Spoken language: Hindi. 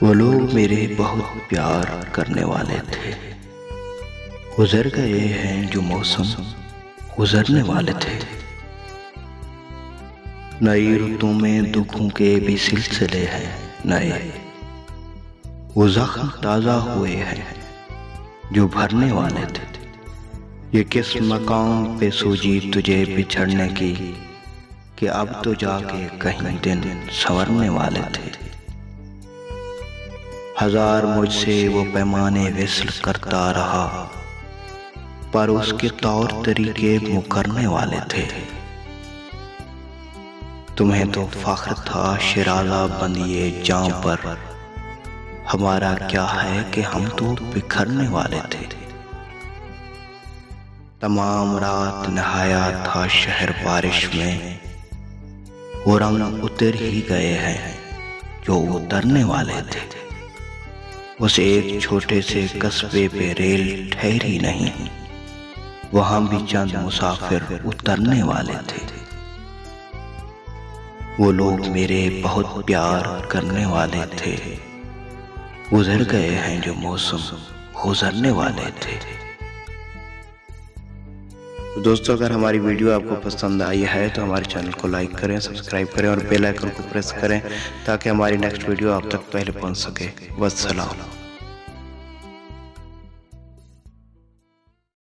वो लोग मेरे बहुत प्यार करने वाले थे। गुजर गए हैं जो मौसम गुजरने वाले थे। नई ऋतु में दुखों के भी सिलसिले हैं नए। वो जख्म ताज़ा हुए हैं जो भरने वाले थे। ये किस मकाम पे सूझी तुझे बिछड़ने की कि अब तो जाके कहीं दिन संवरने वाले थे। हजार मुझसे वो पैमाने विसल करता रहा, पर उसके तौर तरीके मुकरने वाले थे। तुम्हें तो फख्र था शिराज़ा बंदिए जां पर, हमारा क्या है कि हम तो बिखरने वाले थे। तमाम रात नहाया था शहर बारिश में, वो रंग उतर ही गए हैं जो उतरने वाले थे। उस एक छोटे से कस्बे पे रेल ठहरी नहीं, वहां भी चंद मुसाफिर उतरने वाले थे। वो लोग मेरे बहुत प्यार करने वाले थे। गुजर गए हैं जो मौसम गुजरने वाले थे। तो दोस्तों, अगर हमारी वीडियो आपको पसंद आई है तो हमारे चैनल को लाइक करें, सब्सक्राइब करें और बेल आइकन को प्रेस करें ताकि हमारी नेक्स्ट वीडियो आप तक पहले पहुंच सके। वस्सलाम।